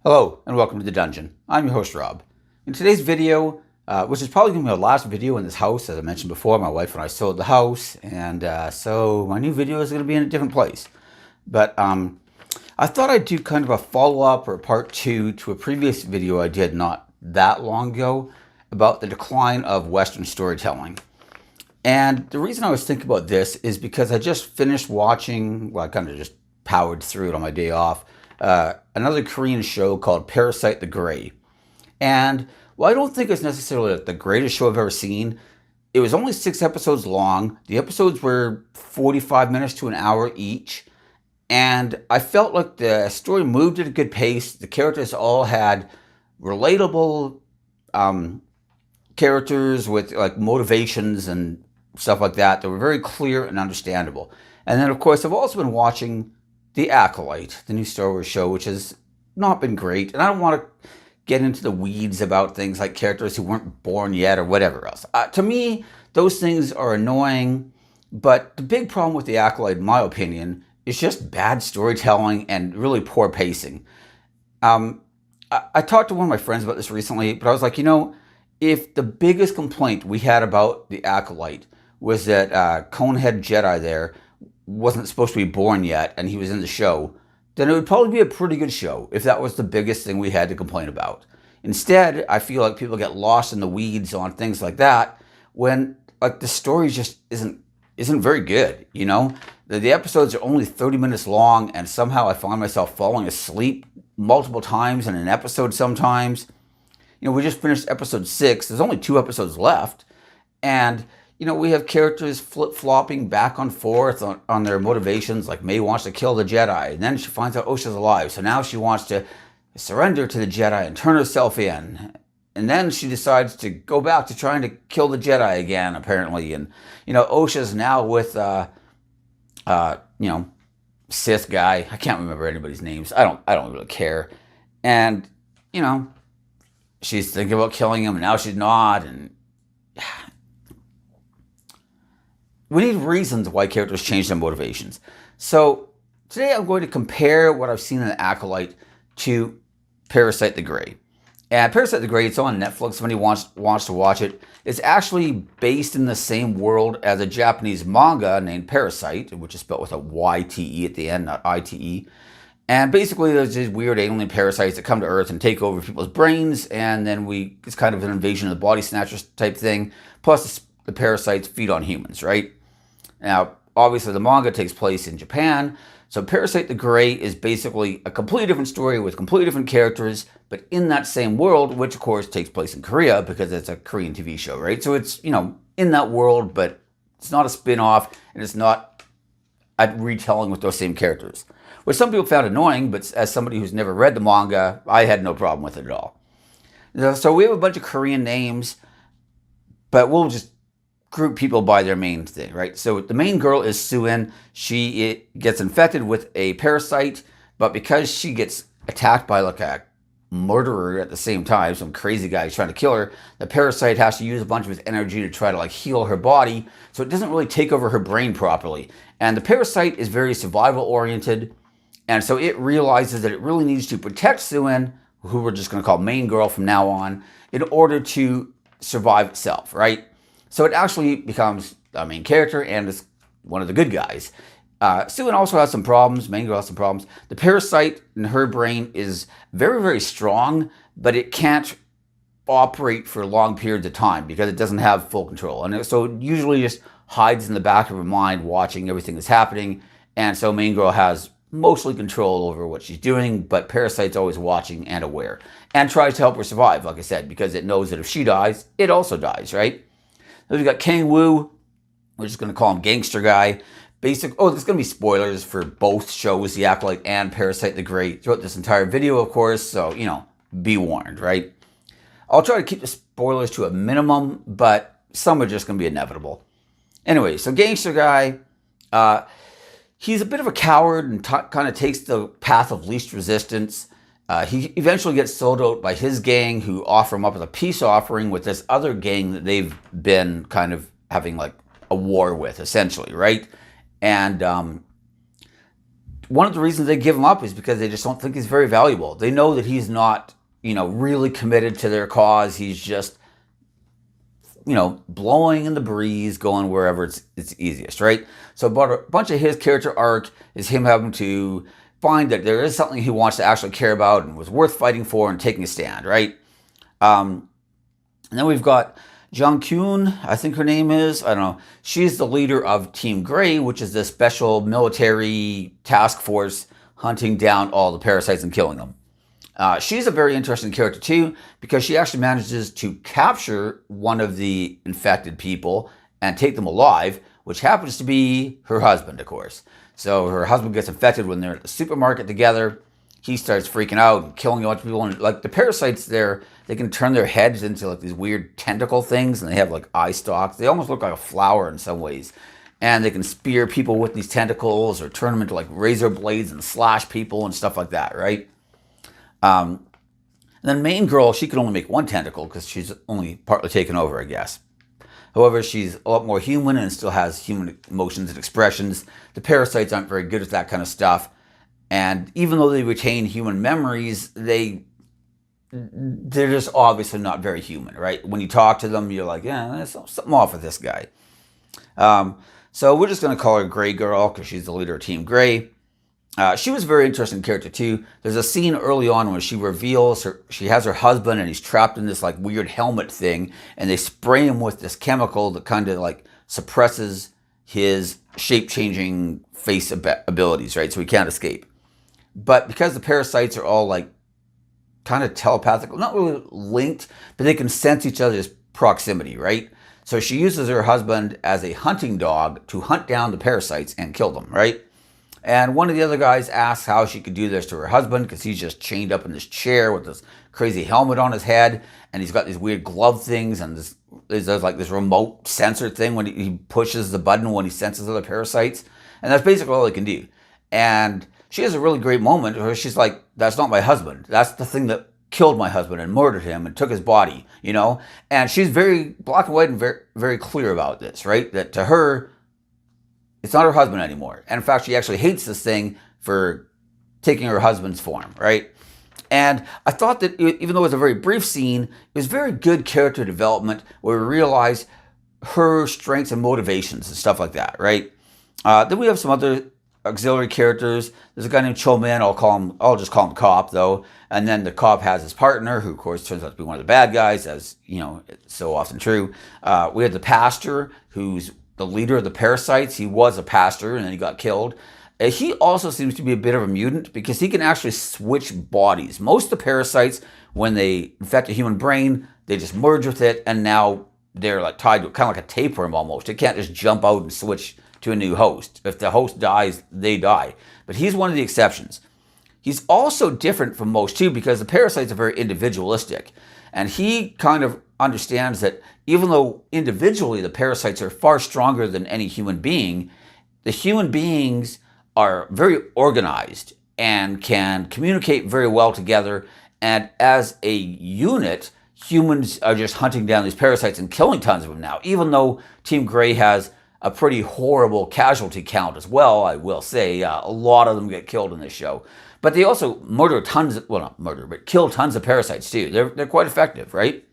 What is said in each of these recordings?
Hello and welcome to the dungeon. I'm your host Rob. In today's video, which is probably going to be my last video in this house, as I mentioned before, my wife and I sold the house, and so my new video is going to be in a different place. But I thought I'd do kind of a follow-up or part two to a previous video I did not that long ago about the decline of Western storytelling. And the reason I was thinking about this is because I just finished watching, well, I kind of just powered through it on my day off, another Korean show called Parasyte the Grey. And well, I don't think it's necessarily the greatest show I've ever seen. It was only 6 episodes long. The episodes were 45 minutes to an hour each. And I felt like the story moved at a good pace. The characters all had relatable characters with like motivations and stuff like that. They were very clear and understandable. And then, of course, I've also been watching The Acolyte, the new Star Wars show, which has not been great. And I don't want to get into the weeds about things like characters who weren't born yet or whatever else. To me, those things are annoying. But the big problem with The Acolyte, in my opinion, is just bad storytelling and really poor pacing. I talked to one of my friends about this recently, but I was like, if the biggest complaint we had about The Acolyte was that Conehead Jedi there wasn't supposed to be born yet and he was in the show, then it would probably be a pretty good show if that was the biggest thing we had to complain about. Instead, I feel like people get lost in the weeds on things like that when like the story just isn't very good, The episodes are only 30 minutes long, and somehow I find myself falling asleep multiple times in an episode sometimes. We just finished episode 6. There's only 2 episodes left. And, we have characters flip-flopping back and forth on their motivations. Like May wants to kill the Jedi, and then she finds out Osha's alive. So now she wants to surrender to the Jedi and turn herself in. And then she decides to go back to trying to kill the Jedi again, apparently. And, Osha's now with, Sith guy. I can't remember anybody's names. I don't really care. And, she's thinking about killing him, and now she's not. And we need reasons why characters change their motivations. So today I'm going to compare what I've seen in The Acolyte to Parasyte the Grey. And Parasyte the Grey, it's on Netflix if anyone wants to watch it. It's actually based in the same world as a Japanese manga named Parasyte, which is spelled with a Y-T-E at the end, not I-T-E. And basically there's these weird alien parasites that come to Earth and take over people's brains, and then it's kind of an invasion of the body snatchers type thing. Plus the parasites feed on humans, right? Now, obviously the manga takes place in Japan, so Parasyte the Grey is basically a completely different story with completely different characters, but in that same world, which of course takes place in Korea because it's a Korean TV show, right? So it's, in that world, but it's not a spin-off, and it's not a retelling with those same characters. Which some people found annoying, but as somebody who's never read the manga, I had no problem with it at all. So we have a bunch of Korean names, but we'll just group people by their main thing, right? So the main girl is Suin. She gets infected with a parasite, but because she gets attacked by like a murderer at the same time, some crazy guy is trying to kill her, the parasite has to use a bunch of his energy to try to like heal her body, so it doesn't really take over her brain properly. And the parasite is very survival oriented, and so it realizes that it really needs to protect Suin, who we're just going to call main girl from now on, in order to survive itself, right? So it actually becomes a main character and is one of the good guys. Suin also has some problems. Main girl has some problems. The parasite in her brain is very, very strong, but it can't operate for long periods of time because it doesn't have full control. And so it usually just hides in the back of her mind watching everything that's happening. And so main girl has mostly control over what she's doing, but Parasyte's always watching and aware and tries to help her survive, like I said, because it knows that if she dies, it also dies, right? Then we've got Kang Woo. We're just going to call him Gangster Guy. There's going to be spoilers for both shows, The Acolyte and Parasyte the Grey, throughout this entire video, of course, so, be warned, right? I'll try to keep the spoilers to a minimum, but some are just going to be inevitable. Anyway, so Gangster Guy, he's a bit of a coward and kind of takes the path of least resistance. He eventually gets sold out by his gang, who offer him up as a peace offering with this other gang that they've been kind of having like a war with, essentially, right? And one of the reasons they give him up is because they just don't think he's very valuable. They know that he's not, really committed to their cause. He's just, blowing in the breeze, going wherever it's easiest, right? So about a bunch of his character arc is him having to find that there is something he wants to actually care about and was worth fighting for and taking a stand, right? And then we've got Jung Kyun, I think her name is. I don't know. She's the leader of Team Grey, which is this special military task force hunting down all the parasites and killing them. She's a very interesting character too, because she actually manages to capture one of the infected people and take them alive, which happens to be her husband, of course. So her husband gets infected when they're at the supermarket together. He starts freaking out and killing a bunch of people. And like the parasites there, they can turn their heads into like these weird tentacle things, and they have like eye stalks. They almost look like a flower in some ways. And they can spear people with these tentacles or turn them into like razor blades and slash people and stuff like that, right? And then main girl, she can only make one tentacle because she's only partly taken over, I guess. However, she's a lot more human and still has human emotions and expressions. The parasites aren't very good at that kind of stuff. And even though they retain human memories, they're just obviously not very human, right? When you talk to them, you're like, yeah, there's something off with this guy. So we're just going to call her Grey Girl because she's the leader of Team Grey. She was a very interesting character too. There's a scene early on when she reveals she has her husband and he's trapped in this like weird helmet thing, and they spray him with this chemical that kind of like suppresses his shape-changing face abilities, right? So he can't escape. But because the parasites are all like kind of telepathic, not really linked, but they can sense each other's proximity, right? So she uses her husband as a hunting dog to hunt down the parasites and kill them, right? And one of the other guys asks how she could do this to her husband because he's just chained up in this chair with this crazy helmet on his head, and he's got these weird glove things, and there's like this remote sensor thing when he pushes the button when he senses other parasites, and that's basically all he can do. And she has a really great moment where she's like, "That's not my husband. That's the thing that killed my husband and murdered him and took his body," And she's very black and white and very, very clear about this, right? That to her, it's not her husband anymore. And in fact, she actually hates this thing for taking her husband's form, right? And I thought that even though it was a very brief scene, it was very good character development where we realize her strengths and motivations and stuff like that, right? Then we have some other auxiliary characters. There's a guy named Cho Man. I'll just call him Cop, though. And then the cop has his partner, who of course turns out to be one of the bad guys, as it's so often true. We have the pastor, who's the leader of the parasites. He was a pastor and then he got killed. He also seems to be a bit of a mutant because he can actually switch bodies. Most of the parasites, when they infect a human brain, they just merge with it, and now they're like tied to kind of like a tapeworm almost. It can't just jump out and switch to a new host. If the host dies, they die. But he's one of the exceptions. He's also different from most too because the parasites are very individualistic. And he kind of understands that even though individually the parasites are far stronger than any human being, the human beings are very organized and can communicate very well together. And as a unit, humans are just hunting down these parasites and killing tons of them now, even though Team Grey has a pretty horrible casualty count as well, I will say. A lot of them get killed in this show. But they also murder tons of, well, not murder, but kill tons of parasites too. They're quite effective, right?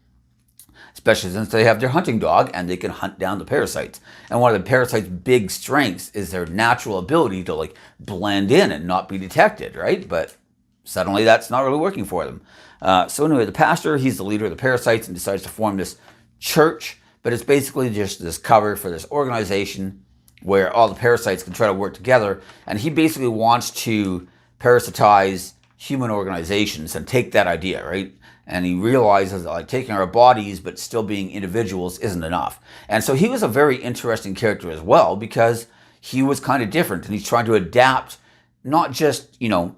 Especially since they have their hunting dog and they can hunt down the parasites. And one of the parasites' big strengths is their natural ability to like blend in and not be detected, right? But suddenly that's not really working for them. So anyway, the pastor, he's the leader of the parasites and decides to form this church, but it's basically just this cover for this organization where all the parasites can try to work together. And he basically wants to parasitize human organizations and take that idea, right? And he realizes that like taking our bodies but still being individuals isn't enough. And so he was a very interesting character as well because he was kind of different and he's trying to adapt not just, to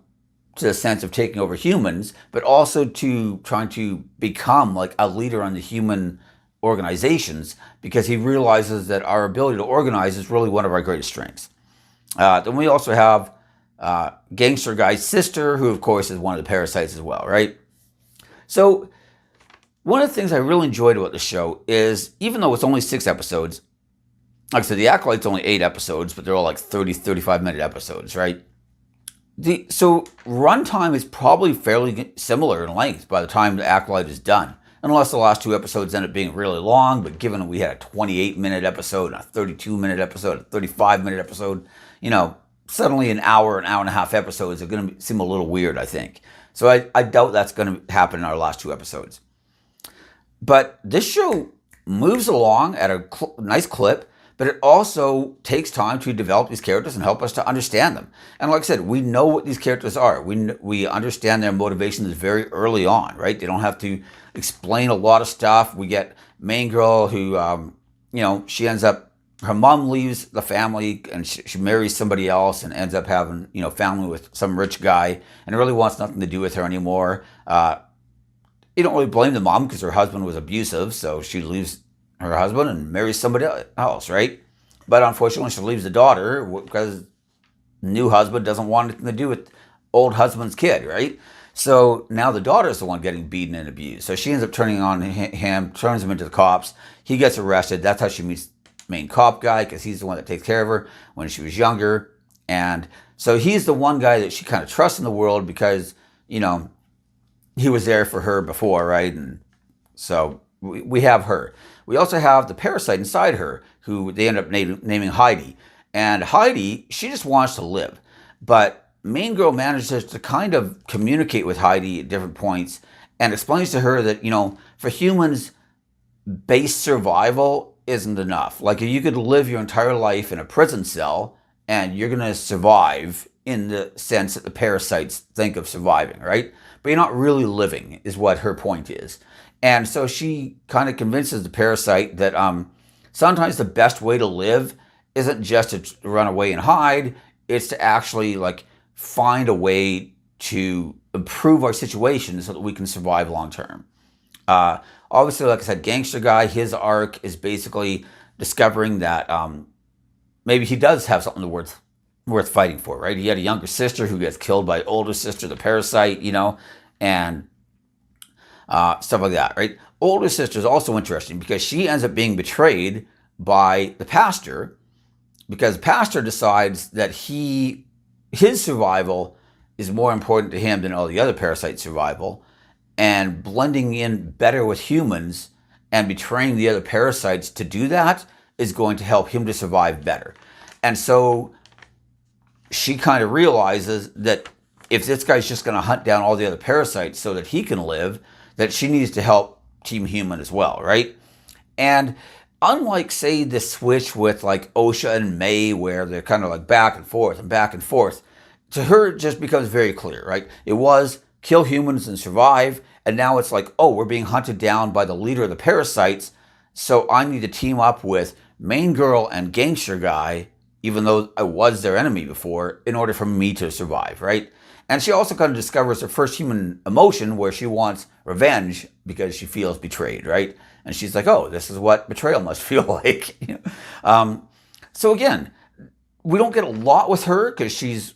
the sense of taking over humans, but also to trying to become like a leader on the human organizations because he realizes that our ability to organize is really one of our greatest strengths. Then we also have Gangster Guy's sister, who of course is one of the parasites as well, right? So one of the things I really enjoyed about the show is, even though it's only 6 episodes, like I said, the Acolyte's only 8 episodes, but they're all like 30, 35-minute episodes, right? So runtime is probably fairly similar in length by the time the Acolyte is done, unless the last two episodes end up being really long. But given that we had a 28-minute episode, a 32-minute episode, a 35-minute episode, suddenly an hour and a half episodes are going to seem a little weird, I think. So I doubt that's going to happen in our last two episodes. But this show moves along at a nice clip, but it also takes time to develop these characters and help us to understand them. And like I said, we know what these characters are. We understand their motivations very early on, right? They don't have to explain a lot of stuff. We get main girl who, she ends up, her mom leaves the family and she marries somebody else and ends up having, family with some rich guy and really wants nothing to do with her anymore. You don't really blame the mom because her husband was abusive, so she leaves her husband and marries somebody else, right? But unfortunately, she leaves the daughter because new husband doesn't want anything to do with old husband's kid, right? So now the daughter is the one getting beaten and abused. So she ends up turning on him, turns him into the cops. He gets arrested. That's how she meets main cop guy because he's the one that takes care of her when she was younger. And so he's the one guy that she kind of trusts in the world because, he was there for her before, right? And so we have her. We also have the parasite inside her, who they end up naming Heidi. And Heidi, she just wants to live. But main girl manages to kind of communicate with Heidi at different points and explains to her that, for humans, base survival isn't enough. Like, if you could live your entire life in a prison cell and you're going to survive in the sense that the parasites think of surviving, right? But you're not really living, is what her point is. And so she kind of convinces the parasite that sometimes the best way to live isn't just to run away and hide. It's to actually find a way to improve our situation so that we can survive long term. Obviously, like I said, gangster guy, his arc is basically discovering that maybe he does have something worth fighting for, right? He had a younger sister who gets killed by older sister, the parasite, and stuff like that, right? Older sister is also interesting because she ends up being betrayed by the pastor because the pastor decides that his survival is more important to him than all the other parasites' survival, and blending in better with humans and betraying the other parasites to do that is going to help him to survive better. And so she kind of realizes that if this guy's just going to hunt down all the other parasites so that he can live, that she needs to help Team Human as well, right? And unlike, say, the switch with Osha and May, where they're kind of back and forth, to her it just becomes very clear, right? It was kill humans and survive, and now it's we're being hunted down by the leader of the parasites, so I need to team up with main girl and gangster guy, even though I was their enemy before, in order for me to survive, right? And she also kind of discovers her first human emotion where she wants revenge because she feels betrayed, right? And she's like, oh, this is what betrayal must feel like. So again, we don't get a lot with her because she's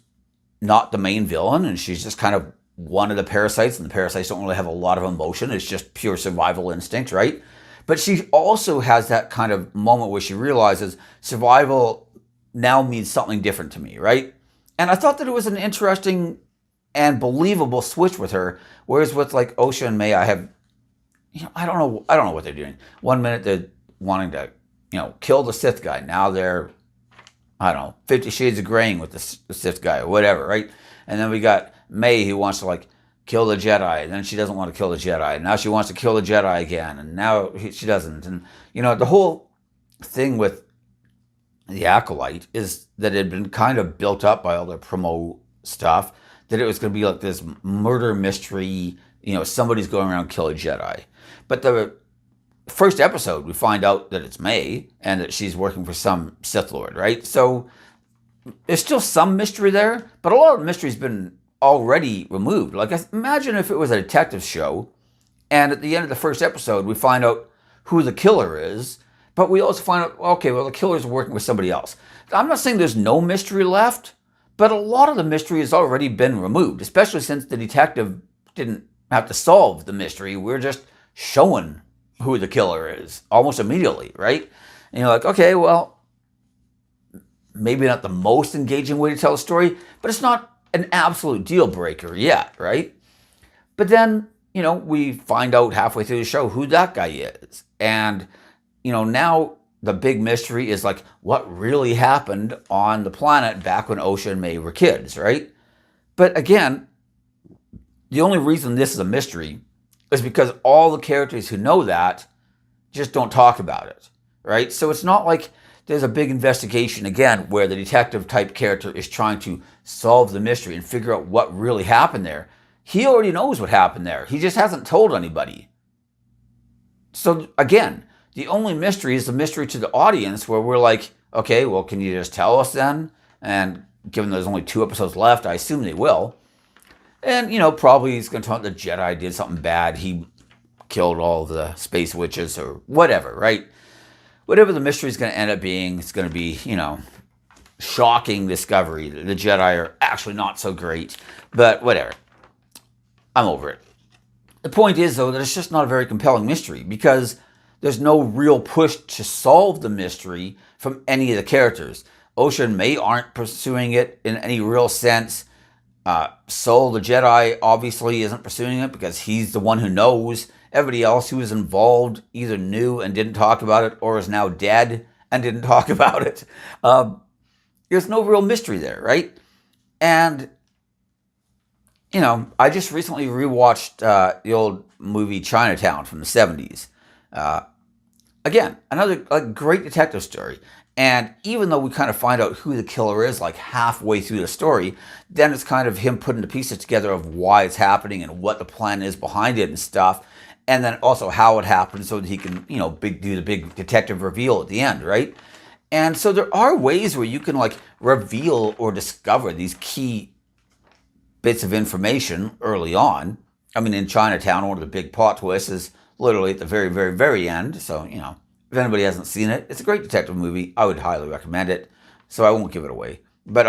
not the main villain and she's just kind of one of the parasites, and the parasites don't really have a lot of emotion. It's just pure survival instinct, right? But she also has that kind of moment where she realizes survival now means something different to me, right? And I thought that it was an interesting and believable switch with her, whereas with Osha and May, I have, I don't know what they're doing. One minute they're wanting to, kill the Sith guy. Now they're, 50 Shades of Graying with the Sith guy or whatever, right? And then we got May who wants to kill the Jedi, and then she doesn't want to kill the Jedi. And now she wants to kill the Jedi again, and now she doesn't. And the whole thing with the Acolyte is that it had been kind of built up by all the promo stuff, that it was going to be this murder mystery, somebody's going around killing Jedi. But the first episode, we find out that it's May and that she's working for some Sith Lord, right? So there's still some mystery there, but a lot of the mystery's been already removed. Imagine if it was a detective show, and at the end of the first episode, we find out who the killer is, but we also find out, okay, well, the killer's working with somebody else. I'm not saying there's no mystery left, but a lot of the mystery has already been removed, especially since the detective didn't have to solve the mystery. We're just showing who the killer is almost immediately, right? And you're okay, well, maybe not the most engaging way to tell a story, but it's not an absolute deal breaker yet, right? But then, we find out halfway through the show who that guy is. And, now the big mystery is like what really happened on the planet back when Osha and May were kids, right? But again, the only reason this is a mystery is because all the characters who know that just don't talk about it, right? So it's not like there's a big investigation again where the detective type character is trying to solve the mystery and figure out what really happened there. He already knows what happened there. He just hasn't told anybody. So again, the only mystery is the mystery to the audience where we're like, okay, well, can you just tell us then? And given there's only 2 episodes left, I assume they will. And, probably he's going to talk the Jedi did something bad. He killed all of the space witches or whatever, right? Whatever the mystery is going to end up being, it's going to be, shocking discovery. The Jedi are actually not so great, but whatever. I'm over it. The point is, though, that it's just not a very compelling mystery because there's no real push to solve the mystery from any of the characters. Osha and May aren't pursuing it in any real sense. Sol, the Jedi, obviously isn't pursuing it because he's the one who knows. Everybody else who was involved either knew and didn't talk about it or is now dead and didn't talk about it. There's no real mystery there, right? And, I just recently rewatched the old movie Chinatown from the 70s. Again, another great detective story. And even though we kind of find out who the killer is like halfway through the story, then it's kind of him putting the pieces together of why it's happening and what the plan is behind it and stuff. And then also how it happened so that he can, do the big detective reveal at the end, right? And so there are ways where you can reveal or discover these key bits of information early on. I mean, in Chinatown, one of the big plot twists is literally at the very, very, very end. So, if anybody hasn't seen it, it's a great detective movie. I would highly recommend it. So I won't give it away. But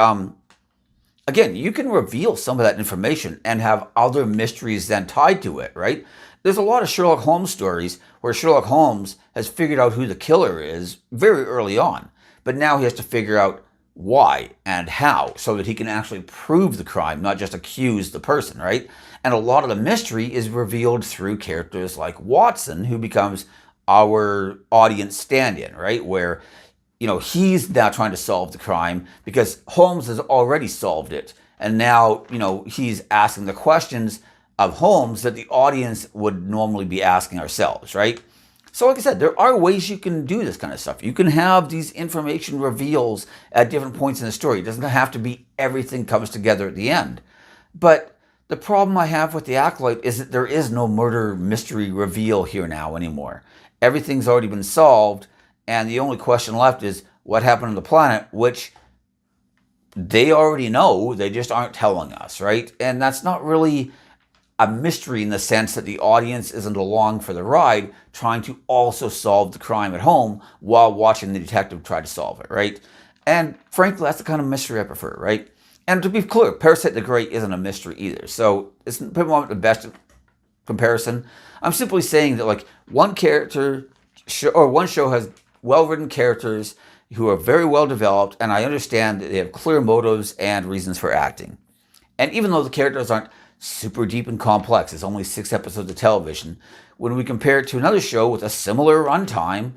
again, you can reveal some of that information and have other mysteries then tied to it, right? There's a lot of Sherlock Holmes stories where Sherlock Holmes has figured out who the killer is very early on. But now he has to figure out why and how so that he can actually prove the crime, not just accuse the person, right? And a lot of the mystery is revealed through characters like Watson, who becomes our audience stand-in, right? Where, he's now trying to solve the crime because Holmes has already solved it. And now, he's asking the questions of Holmes that the audience would normally be asking ourselves, right? So like I said, there are ways you can do this kind of stuff. You can have these information reveals at different points in the story. It doesn't have to be everything comes together at the end. But the problem I have with the Acolyte is that there is no murder mystery reveal here now anymore. Everything's already been solved, and the only question left is what happened on the planet, which they already know, they just aren't telling us, right? And that's not really a mystery in the sense that the audience isn't along for the ride trying to also solve the crime at home while watching the detective try to solve it, right? And frankly, that's the kind of mystery I prefer, right? And to be clear, Parasyte the Great isn't a mystery either. So it's probably not the best comparison. I'm simply saying that one show has well-written characters who are very well developed, and I understand that they have clear motives and reasons for acting. And even though the characters aren't super deep and complex, it's only 6 episodes of television, when we compare it to another show with a similar runtime,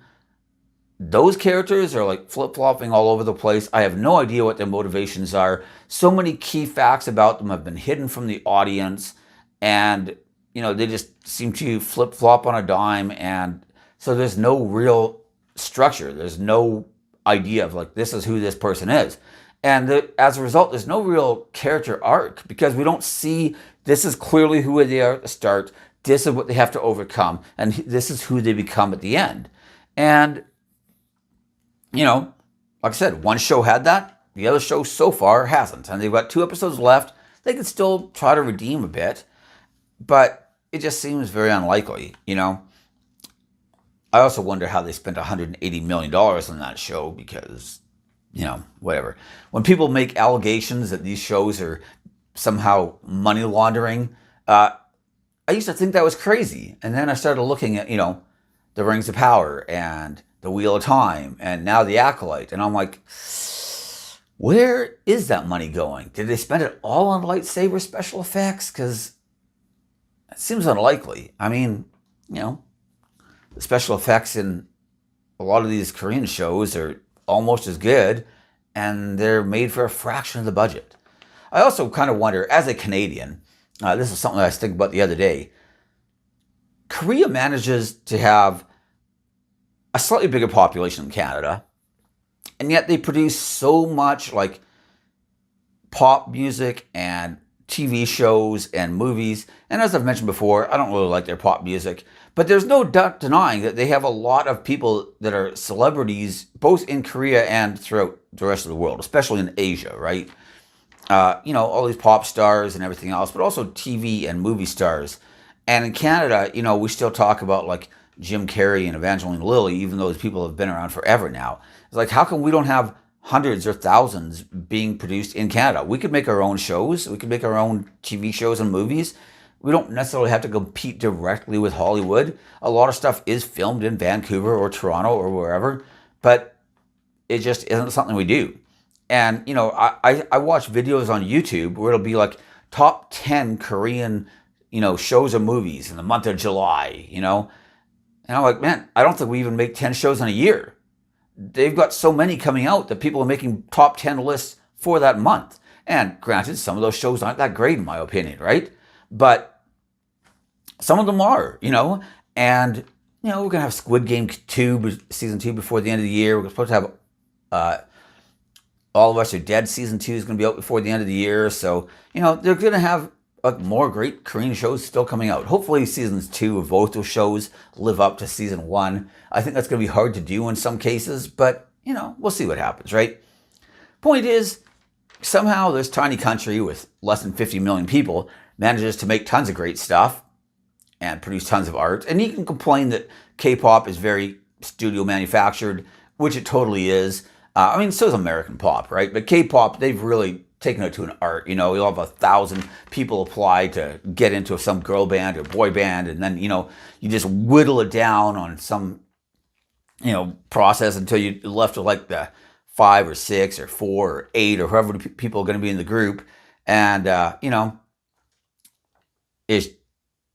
those characters are flip-flopping all over the place. I have no idea what their motivations are. So many key facts about them have been hidden from the audience, and they just seem to flip-flop on a dime, and so there's no real structure. There's no idea of this is who this person is. And as a result, there's no real character arc because we don't see this is clearly who they are at the start, this is what they have to overcome, and this is who they become at the end. And, like I said, one show had that, the other show so far hasn't. And they've got 2 episodes left. They could still try to redeem a bit, but it just seems very unlikely, I also wonder how they spent $180 million on that show because, whatever. When people make allegations that these shows are somehow money laundering, I used to think that was crazy. And then I started looking at, the Rings of Power and the Wheel of Time and now the Acolyte. And I'm like, Where is that money going? Did they spend it all on lightsaber special effects? Because it seems unlikely. I mean, you know, the special effects in a lot of these Korean shows are almost as good, and they're made for a fraction of the budget. I also kind of wonder, as a Canadian, this is something I was thinking about the other day. Korea manages to have a slightly bigger population than Canada, and yet they produce so much like pop music and TV shows and movies. And as I've mentioned before, I don't really like their pop music, but there's no denying that they have a lot of people that are celebrities both in Korea and throughout the rest of the world, especially in Asia, right? All these pop stars and everything else, but also TV and movie stars. And in Canada, we still talk about like Jim Carrey and Evangeline Lilly, even though those people have been around forever now. It's like, how come we don't have hundreds or thousands being produced in Canada? We could make our own shows. We could make our own TV shows and movies. We don't necessarily have to compete directly with Hollywood. A lot of stuff is filmed in Vancouver or Toronto or wherever, but it just isn't something we do. And, I watch videos on YouTube where it'll be like top 10 Korean, shows or movies in the month of July, And I'm like, man, I don't think we even make 10 shows in a year. They've got so many coming out that people are making top 10 lists for that month. And granted, some of those shows aren't that great in my opinion, right? But some of them are, And, we're going to have Squid Game 2, season 2 before the end of the year. We're supposed to have All of Us Are Dead season 2 is going to be out before the end of the year. So, they're going to have more great Korean shows still coming out. Hopefully seasons 2 of both those shows live up to season 1. I think that's going to be hard to do in some cases, but, we'll see what happens, right? Point is, somehow this tiny country with less than 50 million people manages to make tons of great stuff and produce tons of art. And you can complain that K-pop is very studio manufactured, which it totally is. So is American pop, right? But K-pop, they've really taken it to an art. You'll have 1,000 people apply to get into some girl band or boy band, and then, you just whittle it down on some, process until you're left with like the 5 or 6 or 4 or 8 or however many people are going to be in the group. And,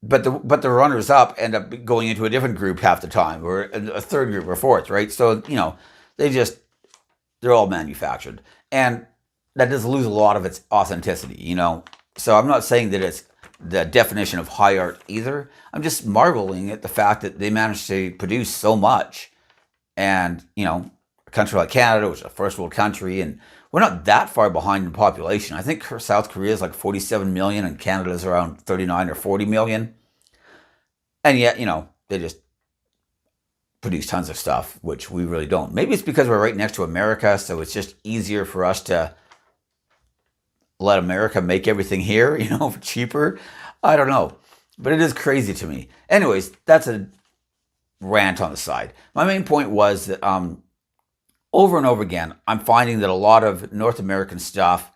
but the runners up end up going into a different group half the time, or a third group or fourth, right? So, they're all manufactured. And that does lose a lot of its authenticity, So I'm not saying that it's the definition of high art either. I'm just marveling at the fact that they managed to produce so much. And, a country like Canada, which is a first world country, and we're not that far behind in population. I think South Korea is like 47 million and Canada is around 39 or 40 million. And yet, they just produce tons of stuff, which we really don't. Maybe it's because we're right next to America, so it's just easier for us to let America make everything here, for cheaper. I don't know. But it is crazy to me. Anyways, that's a rant on the side. My main point was that over and over again, I'm finding that a lot of North American stuff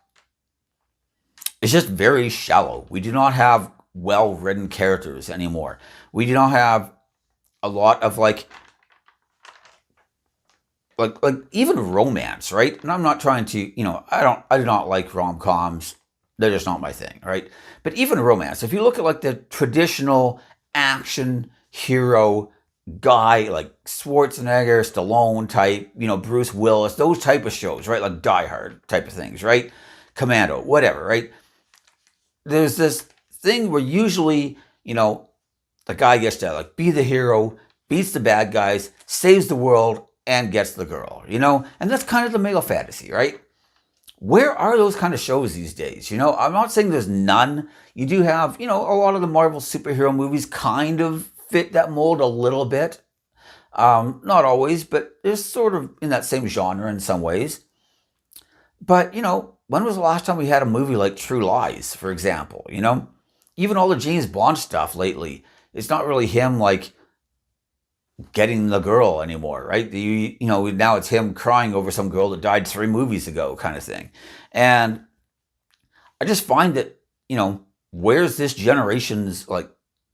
is just very shallow. We do not have well-written characters anymore. We do not have a lot of like even romance, right? And I'm not trying to, I do not like rom-coms. They're just not my thing, right? But even romance, if you look at like the traditional action hero guy, like Schwarzenegger, Stallone type, Bruce Willis, those type of shows, right? Like Die Hard type of things, right? Commando, whatever, right? There's this thing where usually, the guy gets to like be the hero, beats the bad guys, saves the world, and gets the girl, And that's kind of the male fantasy, right? Where are those kind of shows these days? I'm not saying there's none. You do have, a lot of the Marvel superhero movies kind of fit that mold a little bit. Not always, but they're sort of in that same genre in some ways. But, when was the last time we had a movie like True Lies, for example? Even all the James Bond stuff lately, it's not really him like getting the girl anymore, right? Now it's him crying over some girl that died 3 movies ago kind of thing. And I just find that, where's this generation's like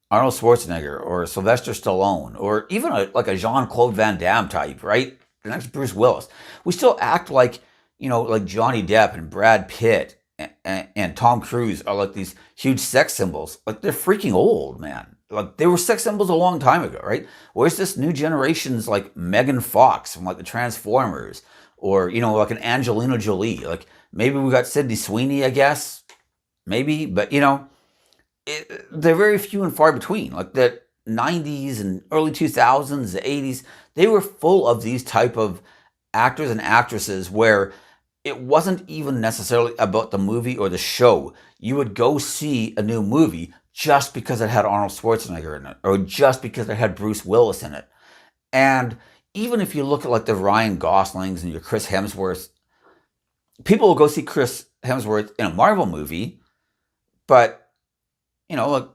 Arnold Schwarzenegger or Sylvester Stallone or even like a Jean-Claude Van Damme type, right? The next Bruce Willis. We still act like, like Johnny Depp and Brad Pitt and Tom Cruise are like these huge sex symbols. Like they're freaking old, man. Like they were sex symbols a long time ago, right? Where's this new generation's like Megan Fox from like the Transformers, or like an Angelina Jolie? Like maybe we got Sydney Sweeney, I guess, maybe, but they're very few and far between. Like the 90s and early 2000s, the 80s, they were full of these type of actors and actresses where it wasn't even necessarily about the movie or the show. You would go see a new movie just because it had Arnold Schwarzenegger in it, or just because it had Bruce Willis in it. And even if you look at like the Ryan Goslings and your Chris Hemsworth, people will go see Chris Hemsworth in a Marvel movie, but like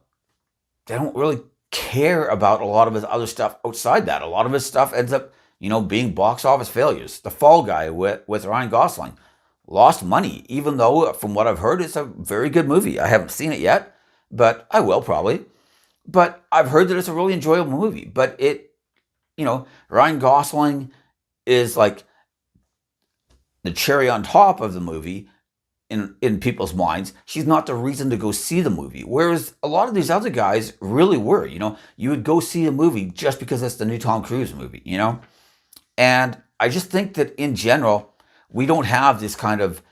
they don't really care about a lot of his other stuff outside that. A lot of his stuff ends up, being box office failures. The Fall Guy with Ryan Gosling lost money, even though from what I've heard, it's a very good movie. I haven't seen it yet, but I will probably. But I've heard that it's a really enjoyable movie. But Ryan Gosling is like the cherry on top of the movie in people's minds. She's not the reason to go see the movie. Whereas a lot of these other guys really were. You would go see a movie just because it's the new Tom Cruise movie, And I just think that in general, we don't have this kind of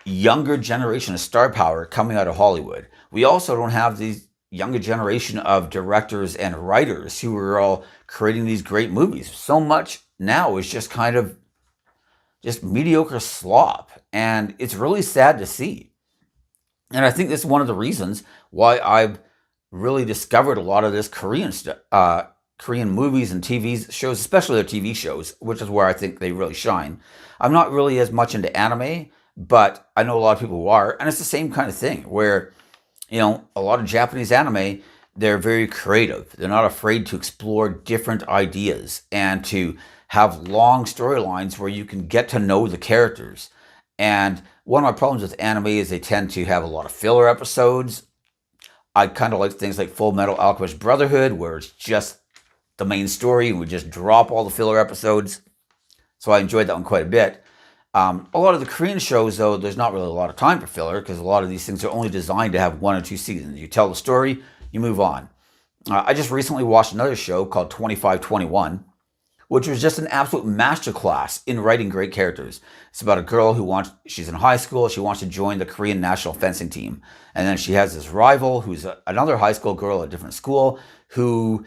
younger generation of star power coming out of Hollywood. We also don't have these younger generation of directors and writers who are all creating these great movies. So much now is just kind of just mediocre slop. And it's really sad to see. And I think this is one of the reasons why I've really discovered a lot of this Korean movies and TV shows, especially their TV shows, which is where I think they really shine. I'm not really as much into anime, but I know a lot of people who are. And it's the same kind of thing where, a lot of Japanese anime, they're very creative. They're not afraid to explore different ideas and to have long storylines where you can get to know the characters. And one of my problems with anime is they tend to have a lot of filler episodes. I kind of like things like Full Metal Alchemist Brotherhood, where it's just the main story and we just drop all the filler episodes. So I enjoyed that one quite a bit. A lot of the Korean shows, though, there's not really a lot of time for filler because a lot of these things are only designed to have 1 or 2 seasons. You tell the story, you move on. I just recently watched another show called 2521, which was just an absolute masterclass in writing great characters. It's about a girl she's in high school, she wants to join the Korean national fencing team. And then she has this rival who's another high school girl at a different school who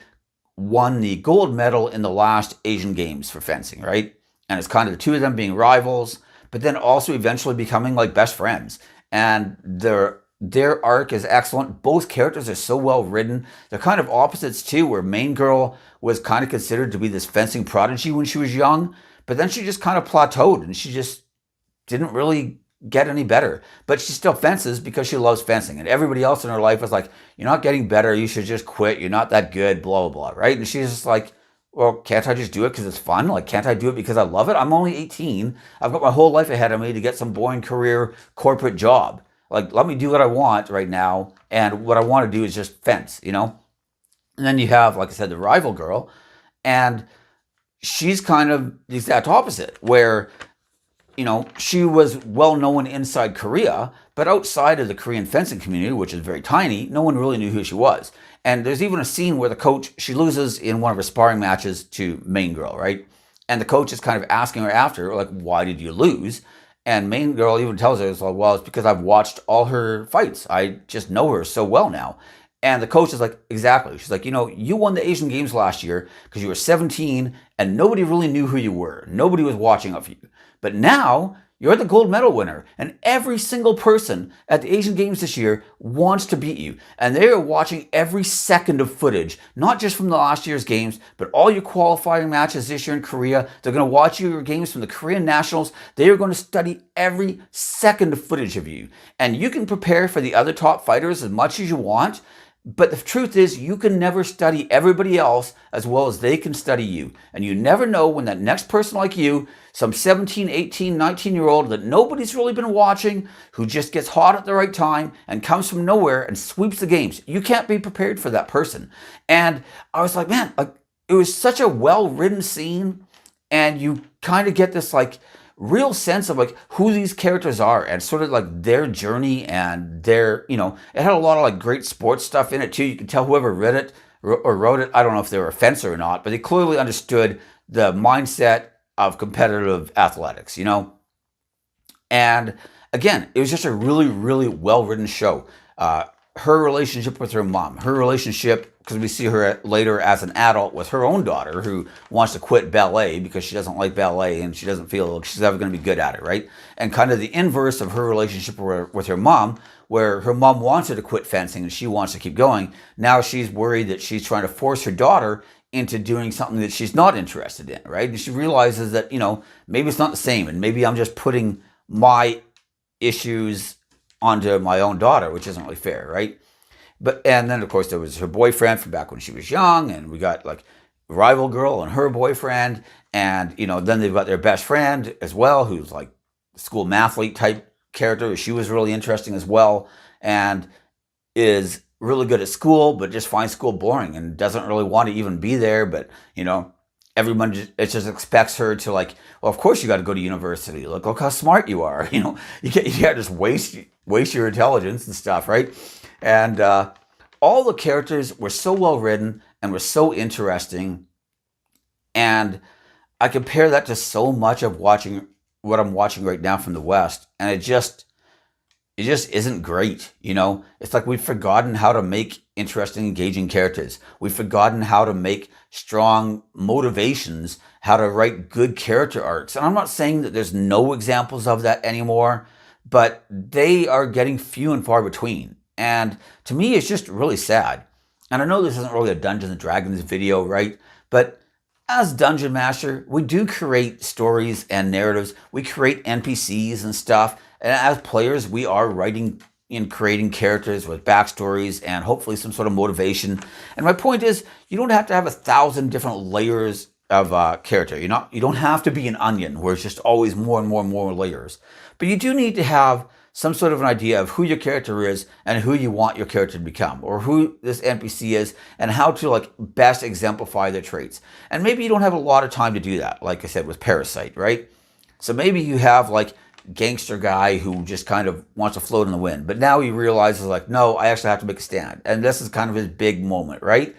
won the gold medal in the last Asian Games for fencing, right? And it's kind of the two of them being rivals, but then also eventually becoming like best friends. And their arc is excellent. Both characters are so well written. They're kind of opposites too, where main girl was kind of considered to be this fencing prodigy when she was young, but then she just kind of plateaued and she just didn't really get any better. But she still fences because she loves fencing. And everybody else in her life was like, you're not getting better. You should just quit. You're not that good, blah, blah, blah, right? And she's just like, well, can't I just do it because it's fun? Like, can't I do it because I love it? I'm only 18. I've got my whole life ahead of me to get some boring career corporate job. Like, let me do what I want right now. And what I want to do is just fence, And then you have, like I said, the rival girl. And she's kind of the exact opposite, where, she was well known inside Korea, but outside of the Korean fencing community, which is very tiny, no one really knew who she was. And there's even a scene where the coach, she loses in one of her sparring matches to main girl, right? And the coach is kind of asking her after, like, why did you lose? And main girl even tells her, it's like, well, it's because I've watched all her fights. I just know her so well now. And the coach is like, exactly. She's like, you won the Asian Games last year because you were 17 and nobody really knew who you were. Nobody was watching out for you. But now you're the gold medal winner, and every single person at the Asian Games this year wants to beat you. And they are watching every second of footage, not just from the last year's games, but all your qualifying matches this year in Korea. They're going to watch your games from the Korean Nationals. They are going to study every second of footage of you. And you can prepare for the other top fighters as much as you want, but the truth is, you can never study everybody else as well as they can study you. And you never know when that next person like you, some 17, 18, 19-year-old that nobody's really been watching, who just gets hot at the right time and comes from nowhere and sweeps the games. You can't be prepared for that person. And I was like, man, it was such a well-written scene. And you kind of get this, like, real sense of like who these characters are and sort of like their journey and their, it had a lot of like great sports stuff in it too. You could tell whoever read it or wrote it, I don't know if they were a fencer or not, but they clearly understood the mindset of competitive athletics, And again, it was just a really, really well-written show. Her relationship with her mom, her relationship, because we see her later as an adult with her own daughter who wants to quit ballet because she doesn't like ballet and she doesn't feel like she's ever going to be good at it, right? And kind of the inverse of her relationship with her mom, where her mom wants her to quit fencing and she wants to keep going. Now she's worried that she's trying to force her daughter into doing something that she's not interested in, right? And she realizes that, maybe it's not the same and maybe I'm just putting my issues onto my own daughter, which isn't really fair, right? And then of course there was her boyfriend from back when she was young, and we got like rival girl and her boyfriend, and then they've got their best friend as well, who's like school mathlete type character. She was really interesting as well, and is really good at school, but just finds school boring and doesn't really want to even be there. But everyone just expects her to like, well, of course you got to go to university. Look how smart you are. You can't just waste your intelligence and stuff, right? And all the characters were so well written and were so interesting. And I compare that to so much of watching what I'm watching right now from the West, and it just isn't great. It's like we've forgotten how to make interesting, engaging characters. We've forgotten how to make strong motivations, how to write good character arcs. And I'm not saying that there's no examples of that anymore, but they are getting few and far between. And to me, it's just really sad. And I know this isn't really a Dungeons and Dragons video, right? But as Dungeon Master, we do create stories and narratives. We create NPCs and stuff. And as players, we are writing and creating characters with backstories and hopefully some sort of motivation. And my point is, you don't have to have 1,000 different layers of character. You don't have to be an onion where it's just always more and more and more layers. But you do need to have some sort of an idea of who your character is and who you want your character to become, or who this NPC is and how to like best exemplify their traits. And maybe you don't have a lot of time to do that, like I said with Parasyte, right? So maybe you have like gangster guy who just kind of wants to float in the wind, but now he realizes like, no, I actually have to make a stand. And this is kind of his big moment, right?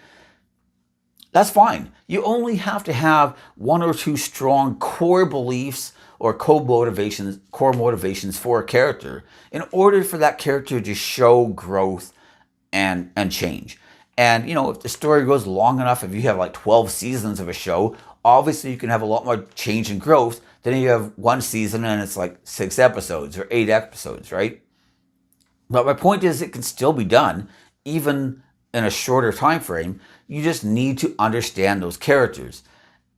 That's fine. You only have to have one or two strong core beliefs or core motivations for a character in order for that character to show growth and change. And if the story goes long enough, if you have like 12 seasons of a show, obviously you can have a lot more change and growth than you have one season and it's like 6 episodes or 8 episodes, right? But my point is, it can still be done even in a shorter time frame. You just need to understand those characters.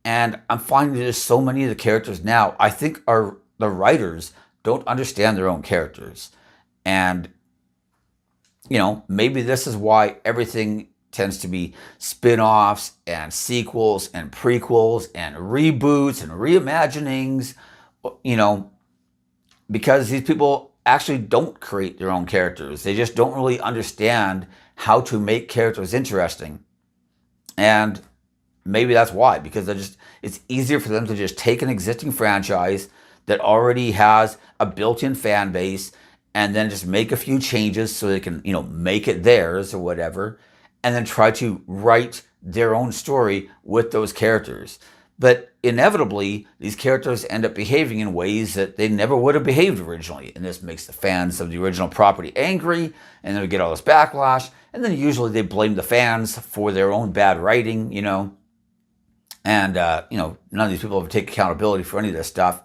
And I'm finding there's so many of the characters now, I think the writers don't understand their own characters. And, maybe this is why everything tends to be spin-offs and sequels and prequels and reboots and reimaginings, because these people actually don't create their own characters. They just don't really understand how to make characters interesting. And maybe that's why, because it's easier for them to just take an existing franchise that already has a built-in fan base and then just make a few changes so they can, make it theirs or whatever, and then try to write their own story with those characters. But inevitably, these characters end up behaving in ways that they never would have behaved originally. And this makes the fans of the original property angry, and then we get all this backlash. And then usually they blame the fans for their own bad writing, And, none of these people have taken accountability for any of this stuff.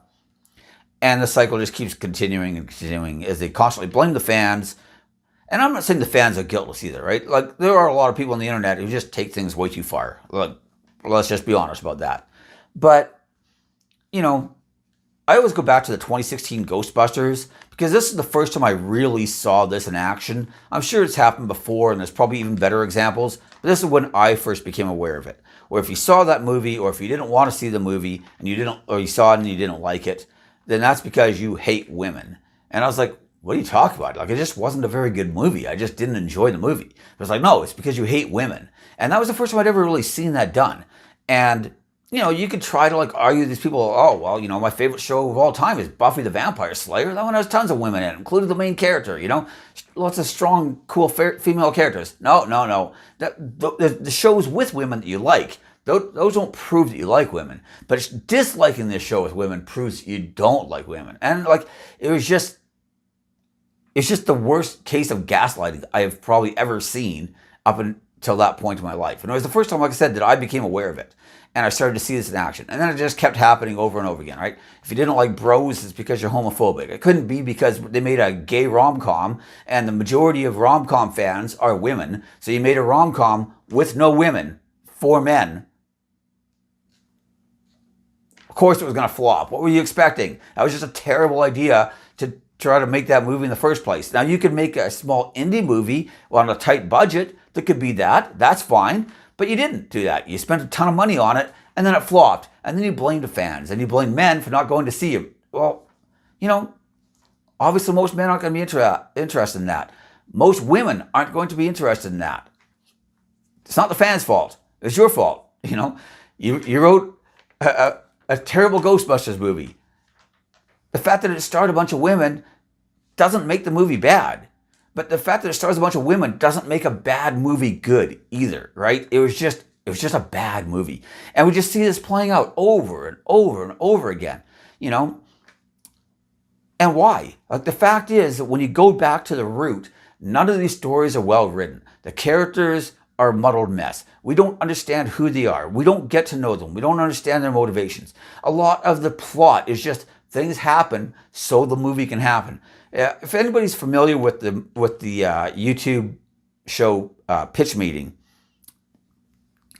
And the cycle just keeps continuing and continuing as they constantly blame the fans. And I'm not saying the fans are guiltless either, right? Like, there are a lot of people on the internet who just take things way too far. Like, let's just be honest about that. But, I always go back to the 2016 Ghostbusters because this is the first time I really saw this in action. I'm sure it's happened before and there's probably even better examples, but this is when I first became aware of it. Or if you saw that movie, or if you didn't want to see the movie and you saw it and you didn't like it, then that's because you hate women. And I was like, what are you talking about? Like, it just wasn't a very good movie. I just didn't enjoy the movie. It was like, no, it's because you hate women. And that was the first time I'd ever really seen that done. And, you could try to like argue these people. Oh well, my favorite show of all time is Buffy the Vampire Slayer. That one has tons of women in it, including the main character. Lots of strong, cool female characters. No, no, no. The shows with women that you like, those don't prove that you like women. But disliking this show with women proves that you don't like women. And like it's just the worst case of gaslighting I have probably ever seen up until that point in my life. And it was the first time, like I said, that I became aware of it. And I started to see this in action. And then it just kept happening over and over again, right? If you didn't like Bros, it's because you're homophobic. It couldn't be because they made a gay rom-com, and the majority of rom-com fans are women. So you made a rom-com with no women, for men. Of course it was going to flop. What were you expecting? That was just a terrible idea to try to make that movie in the first place. Now you could make a small indie movie on a tight budget that could be that. That's fine. But you didn't do that. You spent a ton of money on it, and then it flopped. And then you blamed the fans, and you blamed men for not going to see you. Well, obviously most men aren't going to be interested in that. Most women aren't going to be interested in that. It's not the fans' fault. It's your fault. You wrote a terrible Ghostbusters movie. The fact that it starred a bunch of women doesn't make the movie bad. But the fact that it stars a bunch of women doesn't make a bad movie good either, right? It was just a bad movie. And we just see this playing out over and over and over again, And why? Like the fact is that when you go back to the root, none of these stories are well written. The characters are a muddled mess. We don't understand who they are. We don't get to know them. We don't understand their motivations. A lot of the plot is just things happen so the movie can happen. If anybody's familiar with the YouTube show Pitch Meeting,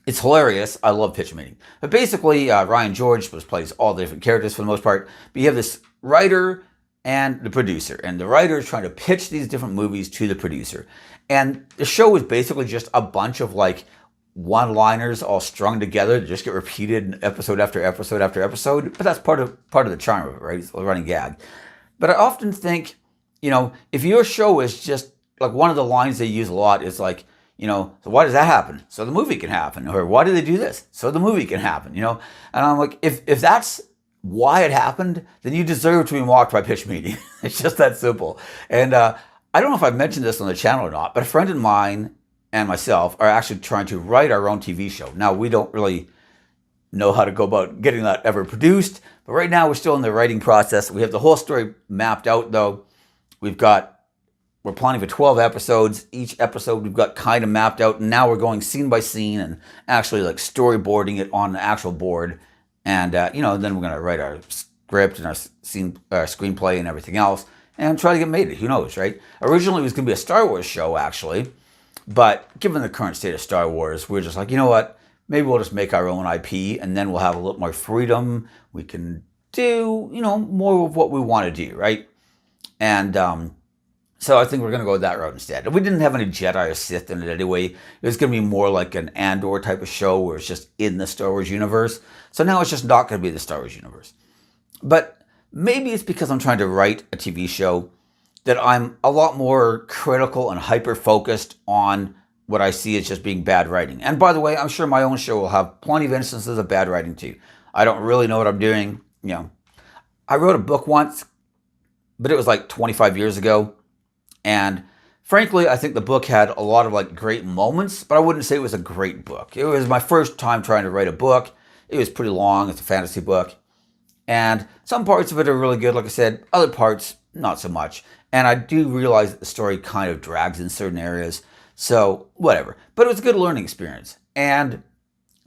it's hilarious. I love Pitch Meeting. But basically, Ryan George plays all the different characters for the most part. But you have this writer and the producer. And the writer is trying to pitch these different movies to the producer. And the show is basically just a bunch of like one-liners all strung together that just get repeated episode after episode after episode. But that's part of the charm of it, right? It's a running gag. But I often think, if your show is just like one of the lines they use a lot is like, so why does that happen? So the movie can happen. Or why do they do this? So the movie can happen, And I'm like, if that's why it happened, then you deserve to be mocked by Pitch Meeting. It's just that simple. And I don't know if I've mentioned this on the channel or not, but a friend of mine and myself are actually trying to write our own TV show. Now, we don't really know how to go about getting that ever produced, but right now we're still in the writing process. We have the whole story mapped out, though. We're planning for 12 episodes. Each episode we've got kind of mapped out, and now we're going scene by scene and actually like storyboarding it on the actual board. And then we're going to write our script and our screenplay and everything else, and try to get made. Who knows, right? Originally it was going to be a Star Wars show, actually, but given the current state of Star Wars, we're just like, you know what? Maybe we'll just make our own IP, and then we'll have a little more freedom. We can do, more of what we want to do, right? And so I think we're going to go that route instead. We didn't have any Jedi or Sith in it anyway. It was going to be more like an Andor type of show where it's just in the Star Wars universe. So now it's just not going to be the Star Wars universe. But maybe it's because I'm trying to write a TV show that I'm a lot more critical and hyper-focused on what I see as just being bad writing. And by the way, I'm sure my own show will have plenty of instances of bad writing too. I don't really know what I'm doing. I wrote a book once, but it was like 25 years ago. And frankly, I think the book had a lot of like great moments, but I wouldn't say it was a great book. It was my first time trying to write a book. It was pretty long. It's a fantasy book. And some parts of it are really good, like I said. Other parts, not so much. And I do realize that the story kind of drags in certain areas. So, whatever. But it was a good learning experience. And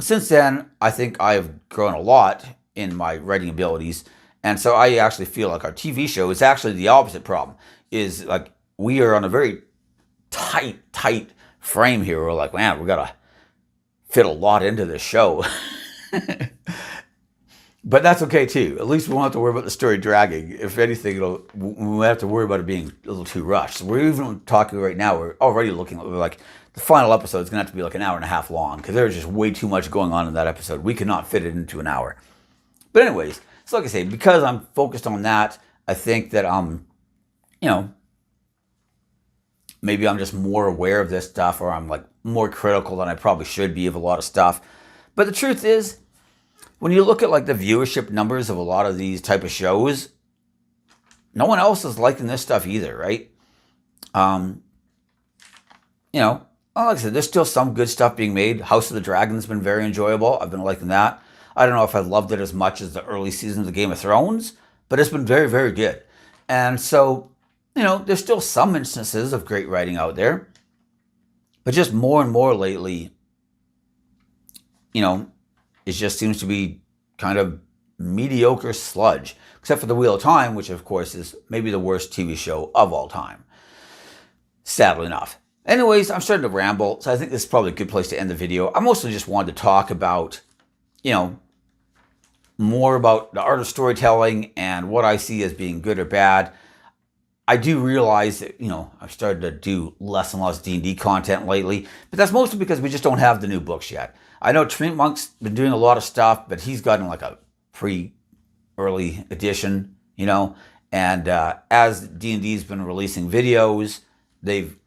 since then, I think I have grown a lot in my writing abilities. And so I actually feel like our TV show is actually the opposite problem. Is like we are on a very tight frame here. We're like, man, we got to fit a lot into this show. But that's okay too. At least we won't have to worry about the story dragging. If anything, we won't have to worry about it being a little too rushed. So we're even talking right now, we're already looking like the final episode is going to have to be like an hour and a half long because there's just way too much going on in that episode. We cannot fit it into an hour. But anyways, so like I say, because I'm focused on that, I think that maybe I'm just more aware of this stuff, or I'm like more critical than I probably should be of a lot of stuff. But the truth is, when you look at like the viewership numbers of a lot of these type of shows, no one else is liking this stuff either, right? You know, like I said, there's still some good stuff being made. House of the Dragon's been very enjoyable. I've been liking that. I don't know if I loved it as much as the early seasons of Game of Thrones, but it's been very, very good. And so, you know, there's still some instances of great writing out there, but just more and more lately, you know, it just seems to be kind of mediocre sludge, except for The Wheel of Time, which of course is maybe the worst TV show of all time, sadly enough. Anyways, I'm starting to ramble, so I think this is probably a good place to end the video. I mostly just wanted to talk about, you know, more about the art of storytelling and what I see as being good or bad. I do realize that, you know, I've started to do less and less D&D content lately, but that's mostly because we just don't have the new books yet. I know Trent Monk's been doing a lot of stuff, but he's gotten like a early edition, you know, and as D&D's been releasing videos, they've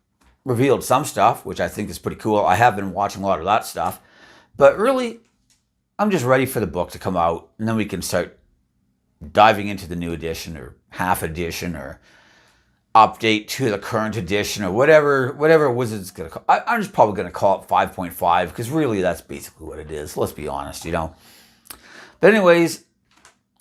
revealed some stuff, which I think is pretty cool. I have been watching a lot of that stuff, but really, I'm just ready for the book to come out, and then we can start diving into the new edition or half edition or update to the current edition or whatever Wizards going to call it. I'm just probably going to call it 5.5 because really that's basically what it is. Let's be honest, you know. But anyways,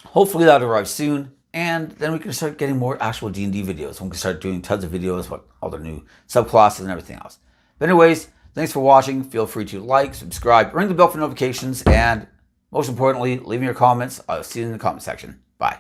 hopefully that arrives soon, and then we can start getting more actual D&D videos. We can start doing tons of videos about all the new subclasses and everything else. But anyways, thanks for watching. Feel free to like, subscribe, ring the bell for notifications, and most importantly, leave me your comments. I'll see you in the comment section. Bye.